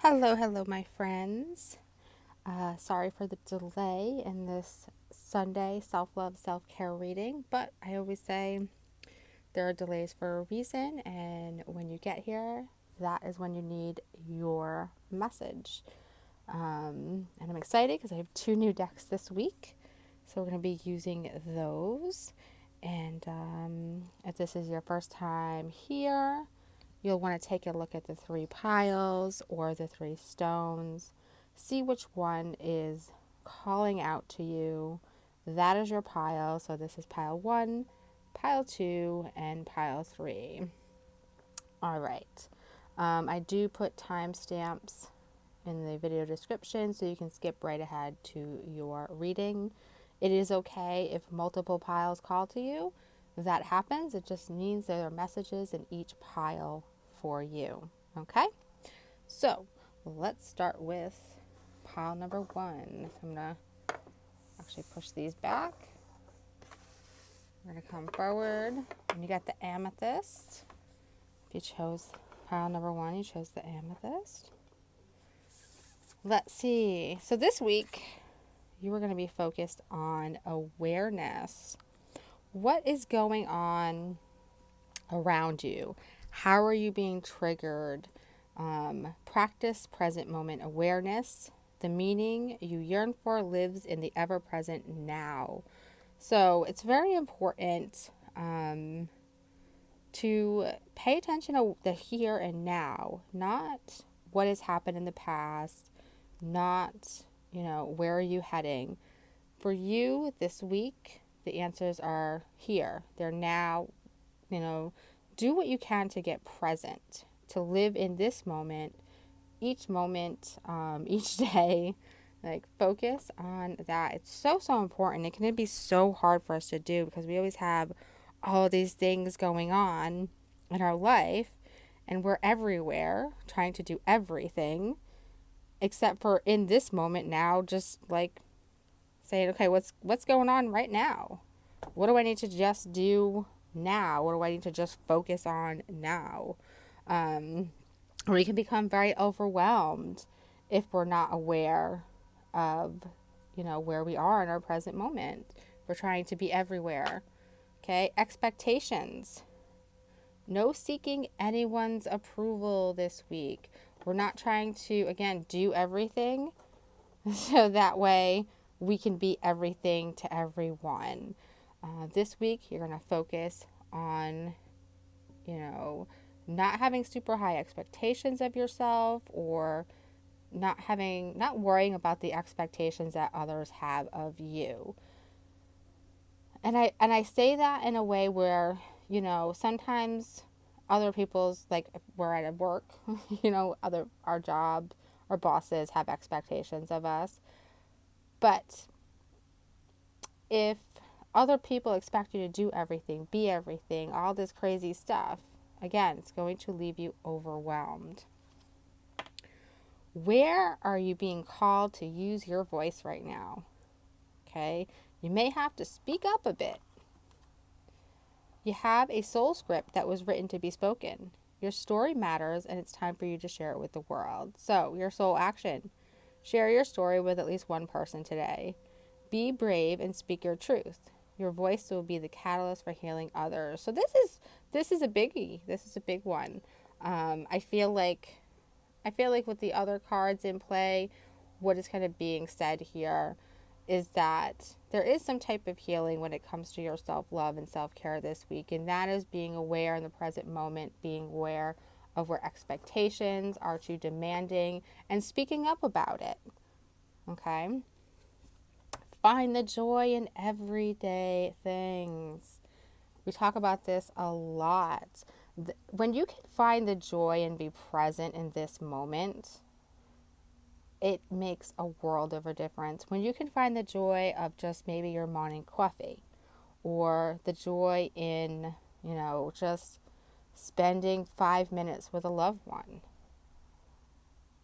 Hello, my friends. Sorry for the delay in this Sunday self-love, self-care reading, but I always say there are delays for a reason, and when you get here, that is when you need your message. And I'm excited because I have 2 new decks this week, so we're going to be using those. And if this is your first time here, you'll want to take a look at the 3 piles or the 3 stones. See which one is calling out to you. That is your pile. So this is pile 1, pile 2, and pile 3. All right. I do put timestamps in the video description so you can skip right ahead to your reading. It is okay if multiple piles call to you. That happens. It just means there are messages in each pile for you. Okay? So let's start with pile number 1. I'm going to actually push these back. We're going to come forward. And you got the amethyst. If you chose pile number 1, you chose the amethyst. Let's see. So this week, you are going to be focused on awareness. What is going on around you? How are you being triggered? Practice present moment awareness. The meaning you yearn for lives in the ever-present now. So it's very important to pay attention to the here and now, not what has happened in the past, not, where are you heading. For you this week, the answers are here. They're now. Do what you can to get present, to live in this moment, each each day. Like, focus on that. It's so important. It can be so hard for us to do because we always have all these things going on in our life, and we're everywhere trying to do everything except for in this moment now, just like saying, okay, what's going on right now? What do I need to just do now? What do I need to just focus on now? We can become very overwhelmed if we're not aware of, where we are in our present moment. We're trying to be everywhere. Okay, expectations. No seeking anyone's approval this week. We're not trying to, again, do everything so that way we can be everything to everyone. This week, you're going to focus on, not having super high expectations of yourself, or not worrying about the expectations that others have of you. And I say that in a way where, sometimes other people's, like, if we're at a work, our job, our bosses have expectations of us. But if other people expect you to do everything, be everything, all this crazy stuff, again, it's going to leave you overwhelmed. Where are you being called to use your voice right now? Okay, you may have to speak up a bit. You have a soul script that was written to be spoken. Your story matters, and it's time for you to share it with the world. So, your soul action. Share your story with at least one person today. Be brave and speak your truth. Your voice will be the catalyst for healing others. So this is a biggie. This is a big one. I feel like with the other cards in play, what is kind of being said here is that there is some type of healing when it comes to your self-love and self-care this week, and that is being aware in the present moment, being aware of where expectations are too demanding, and speaking up about it. Okay? Find the joy in everyday things. We talk about this a lot. When you can find the joy and be present in this moment, it makes a world of a difference. When you can find the joy of just maybe your morning coffee, or the joy in, just spending 5 minutes with a loved one,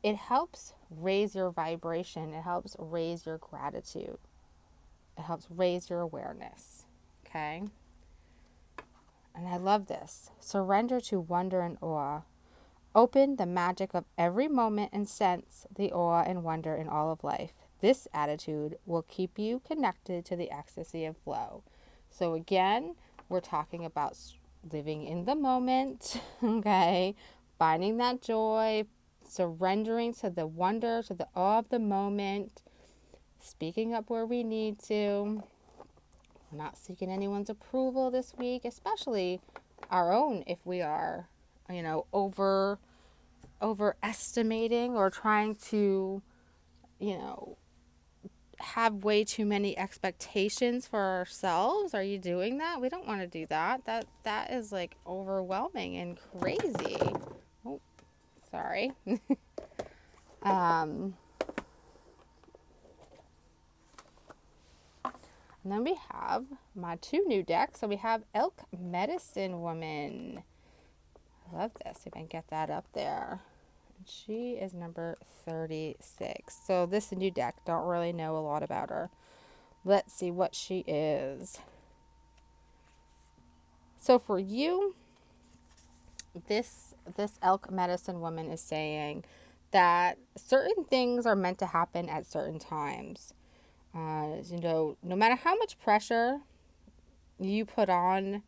it helps raise your vibration. It helps raise your gratitude. It helps raise your awareness. Okay? And I love this. Surrender to wonder and awe. Open the magic of every moment and sense the awe and wonder in all of life. This attitude will keep you connected to the ecstasy of flow. So, again, we're talking about living in the moment, okay? Finding that joy, surrendering to the wonder, to the awe of the moment, speaking up where we need to. We're not seeking anyone's approval this week, especially our own if we are, overestimating or trying to, you know, have way too many expectations for ourselves. Are you doing that? We don't want to do that. That is like overwhelming and crazy. Oh, sorry. um, and then we have my two new decks. So we have Elk Medicine Woman. I love this. If I can get that up there. She is number 36. So this new deck, don't really know a lot about her. Let's see what she is. So for you, this Elk Medicine Woman is saying that certain things are meant to happen at certain times. No matter how much pressure you put on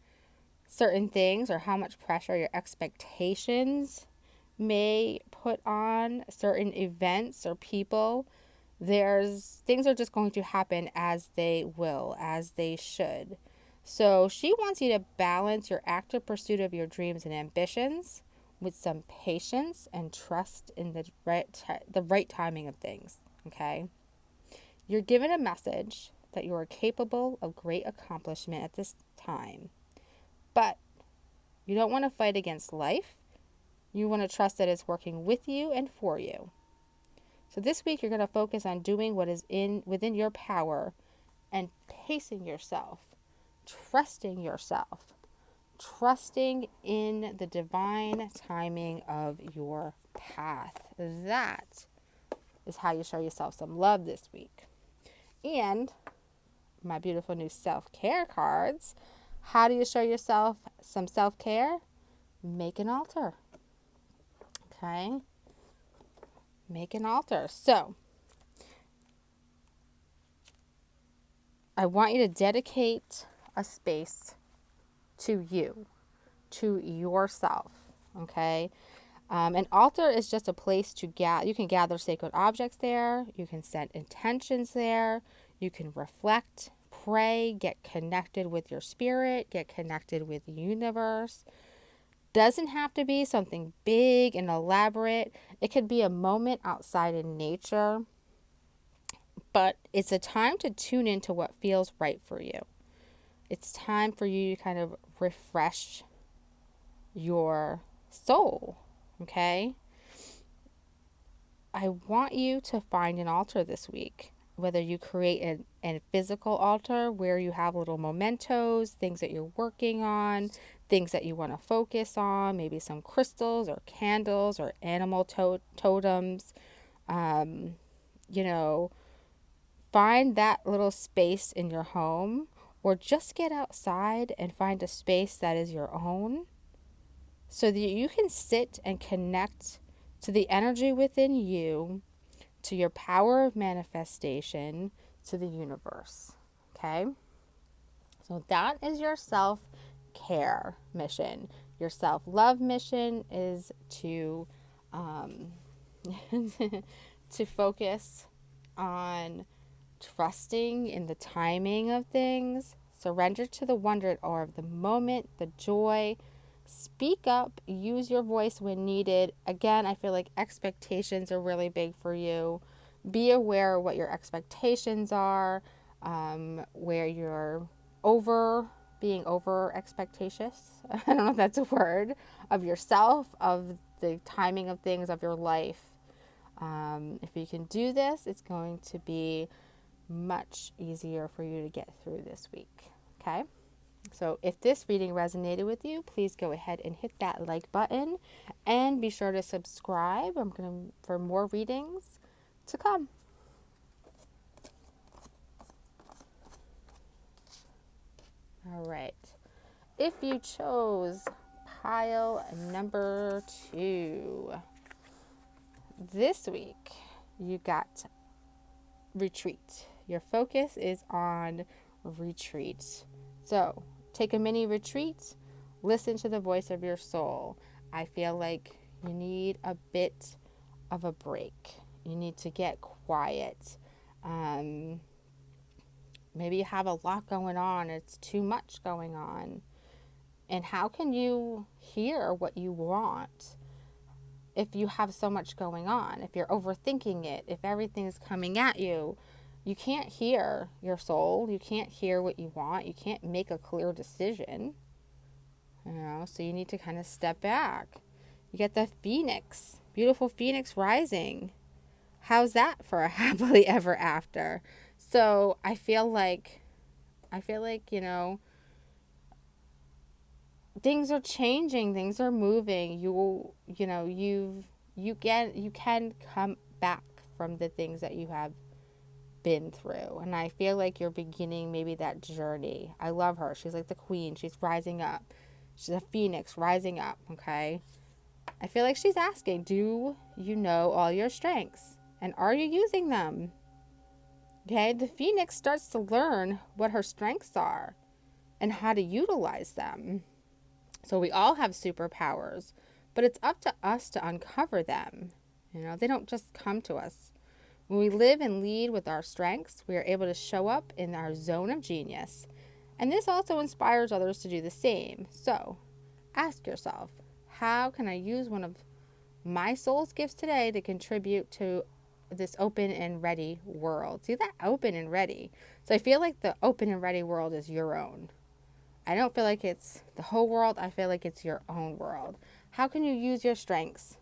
certain things or how much pressure your expectations may put on certain events or people, there's things are just going to happen as they will, as they should. So she wants you to balance your active pursuit of your dreams and ambitions with some patience and trust in the right timing of things. Okay, you're given a message that you are capable of great accomplishment at this time, but you don't want to fight against life. You want to trust that it's working with you and for you. So this week you're going to focus on doing what is within your power and pacing yourself, trusting yourself, trusting in the divine timing of your path. That is how you show yourself some love this week. And my beautiful new self-care cards. How do you show yourself some self-care? Make an altar. Okay? Make an altar. So, I want you to dedicate a space to you, to yourself, okay? An altar is just a place to gather. You can gather sacred objects there. You can set intentions there. You can reflect, pray, get connected with your spirit, get connected with the universe. Doesn't have to be something big and elaborate. It could be a moment outside in nature. But it's a time to tune into what feels right for you. It's time for you to kind of refresh your soul, okay? I want you to find an altar this week, whether you create a physical altar where you have little mementos, things that you're working on, things that you want to focus on, maybe some crystals or candles or animal totems. You know, find that little space in your home, or just get outside and find a space that is your own so that you can sit and connect to the energy within you, to your power of manifestation, to the universe. Okay? So that is your self-care mission. Your self-love mission is to to focus on trusting in the timing of things, surrender to the wonder and awe of the moment, the joy. Speak up, use your voice when needed. Again, I feel like expectations are really big for you. Be aware of what your expectations are, where you're being over expectatious. I don't know if that's a word, of yourself, of the timing of things, of your life. If you can do this, it's going to be much easier for you to get through this week. Okay? So if this reading resonated with you, please go ahead and hit that like button and be sure to subscribe. I'm going for more readings to come. All right. If you chose pile number 2. This week, you got retreat. Your focus is on retreat. So, take a mini retreat, listen to the voice of your soul. I feel like you need a bit of a break. You need to get quiet. Maybe you have a lot going on, it's too much going on. And how can you hear what you want if you have so much going on? If you're overthinking it, if everything's coming at you, you can't hear your soul. You can't hear what you want. You can't make a clear decision. So you need to kind of step back. You get the phoenix, beautiful phoenix rising. How's that for a happily ever after? So I feel like, things are changing, things are moving. You can come back from the things that you have been through. And I feel like you're beginning maybe that journey. I love her. She's like the queen. She's rising up. She's a phoenix rising up, okay? I feel like she's asking, do you know all your strengths? And are you using them? Okay, the phoenix starts to learn what her strengths are and how to utilize them. So we all have superpowers, but it's up to us to uncover them. They don't just come to us. When we live and lead with our strengths, we are able to show up in our zone of genius. And this also inspires others to do the same. So ask yourself, how can I use one of my soul's gifts today to contribute to this open and ready world? See that open and ready. So I feel like the open and ready world is your own. I don't feel like it's the whole world. I feel like it's your own world. How can you use your strengths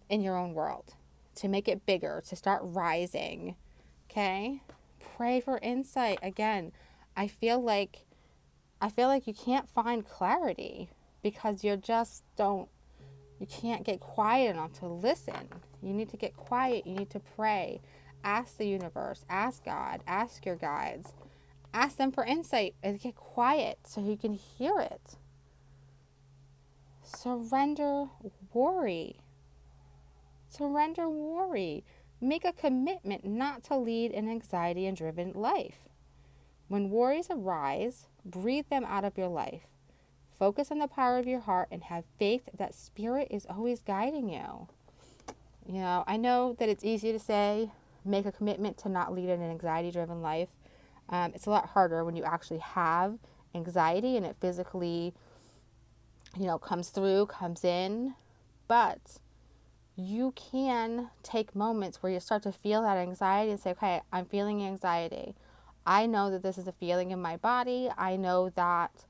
in your own world to make it bigger, to start rising? Okay? Pray for insight. Again, I feel like you can't find clarity because you can't get quiet enough to listen. You need to get quiet. You need to pray. Ask the universe. Ask God. Ask your guides. Ask them for insight and get quiet so you can hear it. Surrender worry. Surrender worry. Make a commitment not to lead an anxiety and driven life. When worries arise, breathe them out of your life. Focus on the power of your heart and have faith that spirit is always guiding you. I know that it's easy to say, make a commitment to not lead an anxiety driven life. It's a lot harder when you actually have anxiety and it physically, comes in. But you can take moments where you start to feel that anxiety and say, okay, I'm feeling anxiety. I know that this is a feeling in my body. I know that,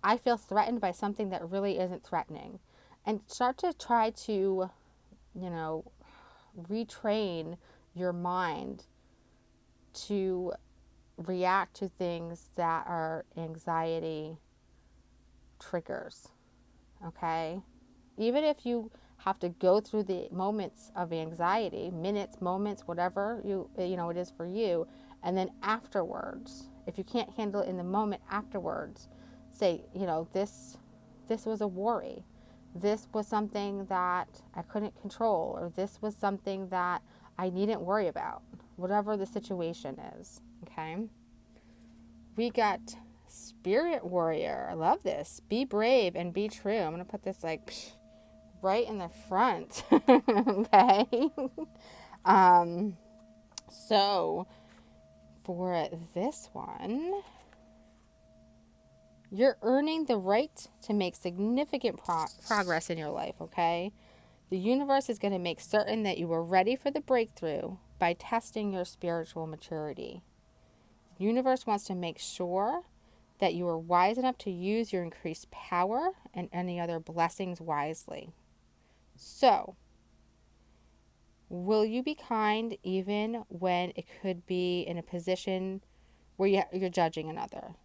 I feel threatened by something that really isn't threatening. And start to try to, retrain your mind to react to things that are anxiety triggers, okay? Even if you have to go through the moments of anxiety, minutes, moments, whatever it is for you, and then afterwards, if you can't handle it in the moment afterwards, say, this was a worry. This was something that I couldn't control, or this was something that I needn't worry about, whatever the situation is, okay? We got Spirit Warrior. I love this. Be brave and be true. I'm going to put this right in the front, okay? So for this one, you're earning the right to make significant progress in your life, okay? The universe is going to make certain that you are ready for the breakthrough by testing your spiritual maturity. The universe wants to make sure that you are wise enough to use your increased power and any other blessings wisely. So, will you be kind even when it could be in a position where you're judging another?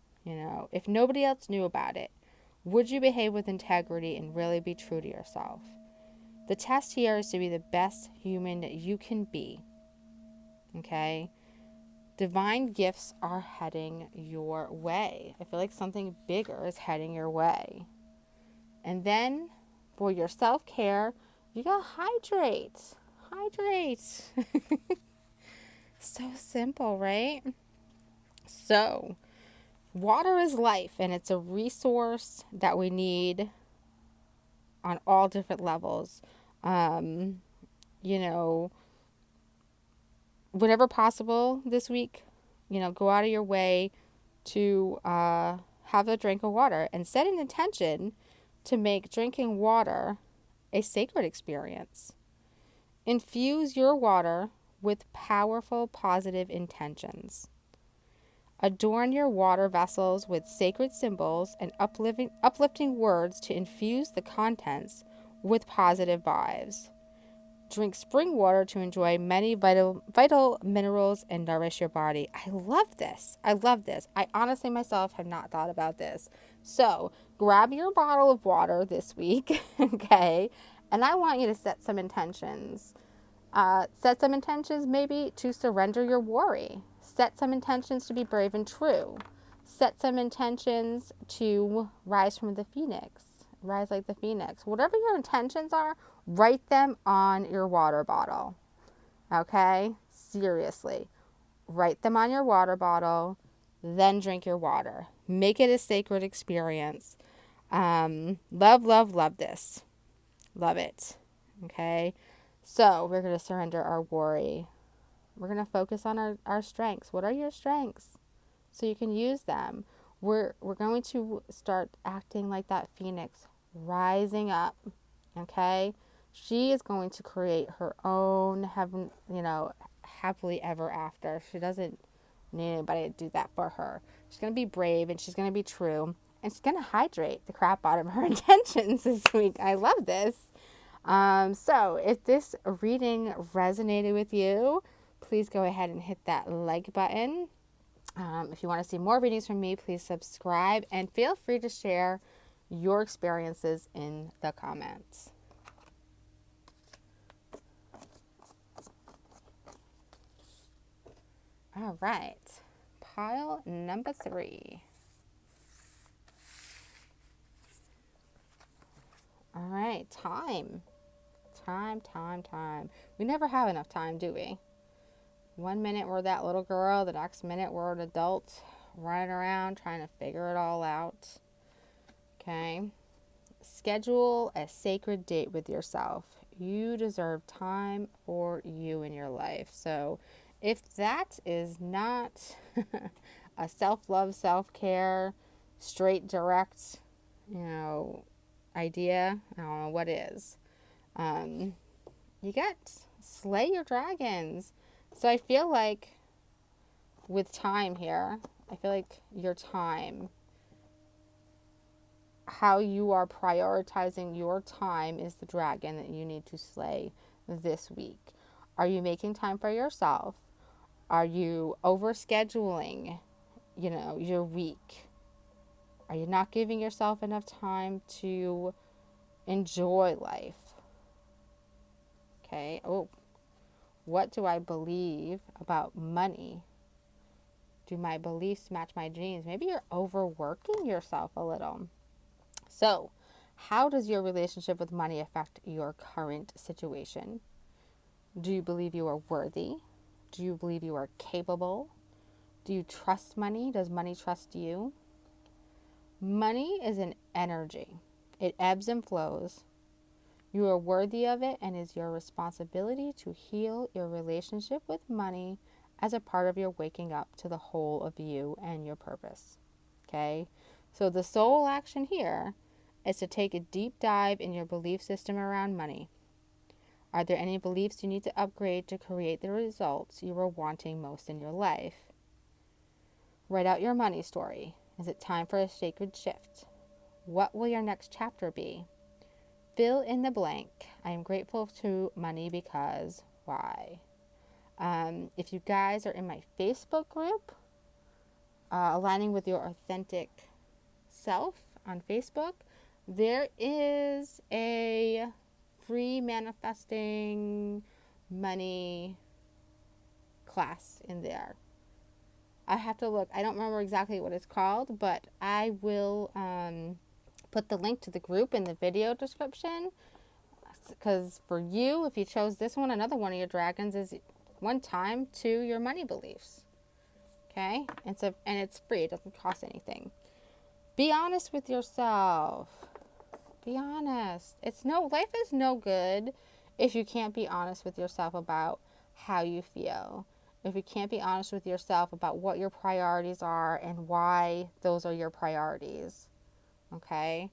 If nobody else knew about it, would you behave with integrity and really be true to yourself? The test here is to be the best human that you can be. Okay? Divine gifts are heading your way. I feel like something bigger is heading your way. And then for your self-care, you gotta hydrate. Hydrate. So simple, right? So, water is life, and it's a resource that we need on all different levels. Um, you know, whenever possible this week, go out of your way to have a drink of water and set an intention to make drinking water a sacred experience. Infuse your water with powerful, positive intentions. Adorn your water vessels with sacred symbols and uplifting words to infuse the contents with positive vibes. Drink spring water to enjoy many vital minerals and nourish your body. I love this. I love this. I honestly myself have not thought about this. So grab your bottle of water this week, okay? And I want you to set some intentions. Set some intentions maybe to surrender your worry. Set some intentions to be brave and true. Set some intentions to rise from the phoenix. Rise like the phoenix. Whatever your intentions are, write them on your water bottle. Okay? Seriously. Write them on your water bottle, then drink your water. Make it a sacred experience. Love this. Love it. Okay? So we're going to surrender our worry. We're going to focus on our strengths. What are your strengths? So you can use them. We're going to start acting like that phoenix, rising up. Okay? She is going to create her own heaven, happily ever after. She doesn't need anybody to do that for her. She's going to be brave and she's going to be true. And she's going to hydrate the crap out of her intentions this week. I love this. So if this reading resonated with you, please go ahead and hit that like button. If you want to see more readings from me, please subscribe and feel free to share your experiences in the comments. All right, pile number 3. All right, time. We never have enough time, do we? 1 minute we're that little girl, the next minute we're an adult running around trying to figure it all out. Okay? Schedule a sacred date with yourself. You deserve time for you in your life. So if that is not a self-love, self-care, straight, direct, idea, I don't know what is. You got slay your dragons. So I feel like with time here, I feel like your time, how you are prioritizing your time is the dragon that you need to slay this week. Are you making time for yourself? Are you overscheduling, your week? Are you not giving yourself enough time to enjoy life? Okay. Oh, what do I believe about money? Do my beliefs match my dreams? Maybe you're overworking yourself a little. So, how does your relationship with money affect your current situation? Do you believe you are worthy? Do you believe you are capable? Do you trust money? Does money trust you? Money is an energy. It ebbs and flows. You are worthy of it, and it's your responsibility to heal your relationship with money as a part of your waking up to the whole of you and your purpose. Okay? So the soul action here is to take a deep dive in your belief system around money. Are there any beliefs you need to upgrade to create the results you are wanting most in your life? Write out your money story. Is it time for a sacred shift? What will your next chapter be? Fill in the blank. I am grateful to money because why? If you guys are in my Facebook group, Aligning with Your Authentic Self on Facebook, there is a free manifesting money class in there. I have to look. I don't remember exactly what it's called, but I will put the link to the group in the video description. Because for you, if you chose this one, another one of your dragons is one time to your money beliefs. Okay? And it's free. It doesn't cost anything. Be honest with yourself. Be honest. Life is no good if you can't be honest with yourself about how you feel. If you can't be honest with yourself about what your priorities are and why those are your priorities. Okay?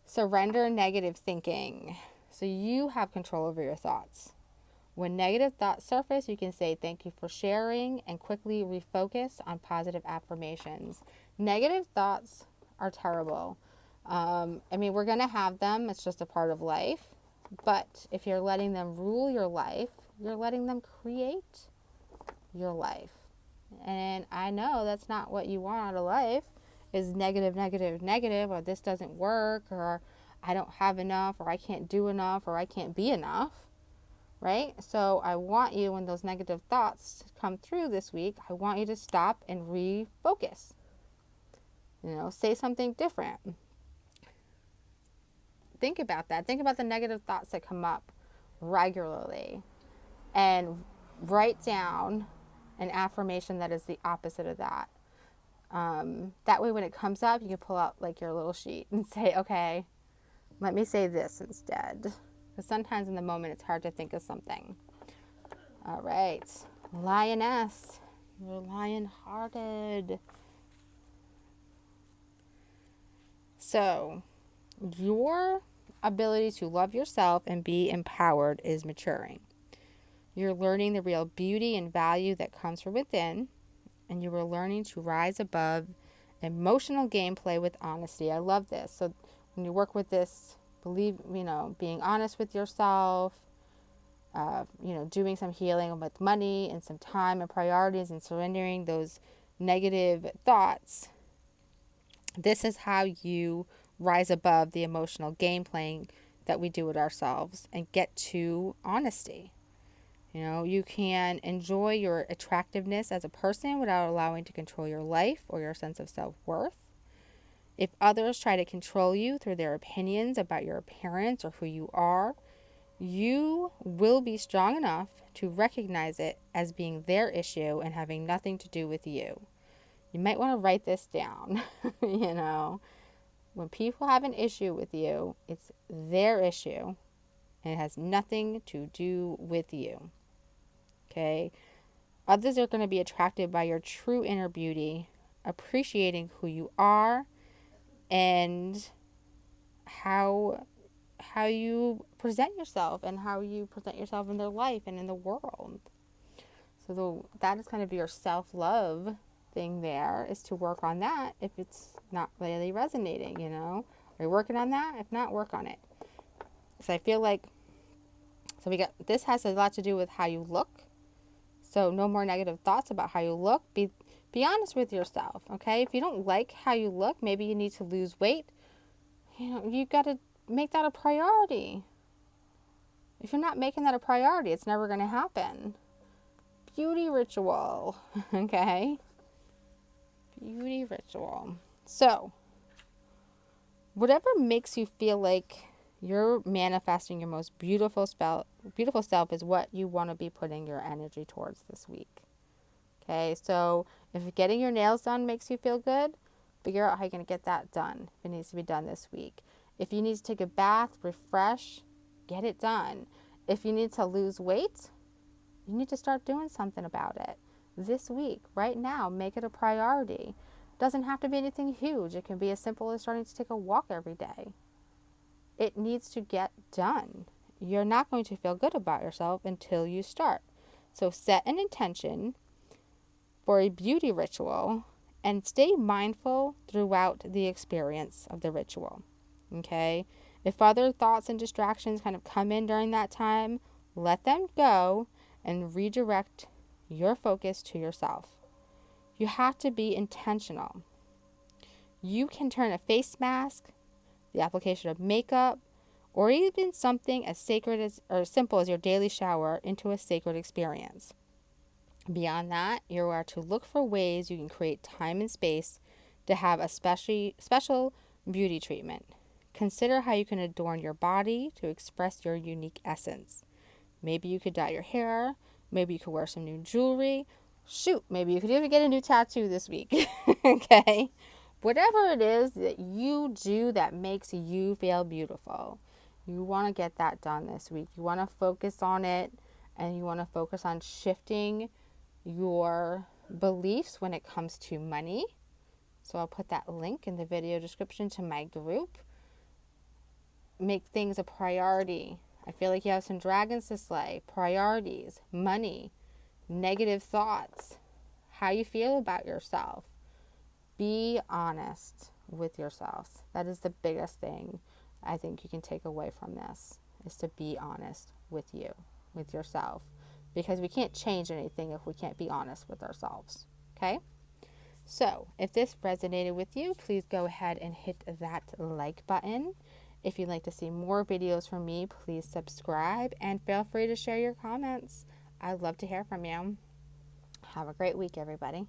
Surrender negative thinking. So you have control over your thoughts. When negative thoughts surface, you can say thank you for sharing and quickly refocus on positive affirmations. Negative thoughts are terrible. We're going to have them. It's just a part of life. But if you're letting them rule your life, you're letting them create your life. And I know that's not what you want out of life, is negative, negative, negative, or this doesn't work, or I don't have enough, or I can't do enough, or I can't be enough, right? So I want you, when those negative thoughts come through this week, I want you to stop and refocus. Say something different. Think about that. Think about the negative thoughts that come up regularly and write down an affirmation that is the opposite of that. That way when it comes up, you can pull out like your little sheet and say, okay, let me say this instead. Because sometimes in the moment it's hard to think of something. All right. Lioness. You're lion-hearted. So, your ability to love yourself and be empowered is maturing. You're learning the real beauty and value that comes from within, and you are learning to rise above emotional gameplay with honesty. I love this. So when you work with this, being honest with yourself, doing some healing with money and some time and priorities and surrendering those negative thoughts, this is how you rise above the emotional game playing that we do with ourselves and get to honesty. You can enjoy your attractiveness as a person without allowing to control your life or your sense of self-worth. If others try to control you through their opinions about your appearance or who you are, you will be strong enough to recognize it as being their issue and having nothing to do with you. You might want to write this down. When people have an issue with you, it's their issue and it has nothing to do with you. Okay? Others are going to be attracted by your true inner beauty, appreciating who you are and how you present yourself and how you present yourself in their life and in the world. So that is kind of your self-love thing there, is to work on that if it's not really resonating, Are you working on that? If not, work on it. So I feel like, this has a lot to do with how you look. So no more negative thoughts about how you look. Be honest with yourself, okay? If you don't like how you look, maybe you need to lose weight. You've got to make that a priority. If you're not making that a priority, it's never going to happen. Beauty ritual, okay? Beauty ritual. So, whatever makes you feel like you're manifesting your most beautiful self is what you want to be putting your energy towards this week. Okay, so if getting your nails done makes you feel good, figure out how you're going to get that done if it needs to be done this week. If you need to take a bath, refresh, get it done. If you need to lose weight, you need to start doing something about it this week, right now. Make it a priority. It doesn't have to be anything huge. It can be as simple as starting to take a walk every day. It needs to get done. You're not going to feel good about yourself until you start. So set an intention for a beauty ritual and stay mindful throughout the experience of the ritual. Okay? If other thoughts and distractions kind of come in during that time, let them go and redirect your focus to yourself. You have to be intentional. You can turn a face mask, the application of makeup, or even something as sacred as or simple as your daily shower into a sacred experience. Beyond that, you are to look for ways you can create time and space to have a special beauty treatment. Consider how you can adorn your body to express your unique essence. Maybe you could dye your hair. Maybe you could wear some new jewelry. Shoot, maybe you could even get a new tattoo this week. Okay? Whatever it is that you do that makes you feel beautiful, you want to get that done this week. You want to focus on it, and you want to focus on shifting your beliefs when it comes to money. So I'll put that link in the video description to my group. Make things a priority. I feel like you have some dragons to slay. Priorities, money, negative thoughts, how you feel about yourself. Be honest with yourself. That is the biggest thing I think you can take away from this, is to be honest with you, with yourself. Because we can't change anything if we can't be honest with ourselves. Okay? So, if this resonated with you, please go ahead and hit that like button. If you'd like to see more videos from me, please subscribe and feel free to share your comments. I'd love to hear from you. Have a great week, everybody.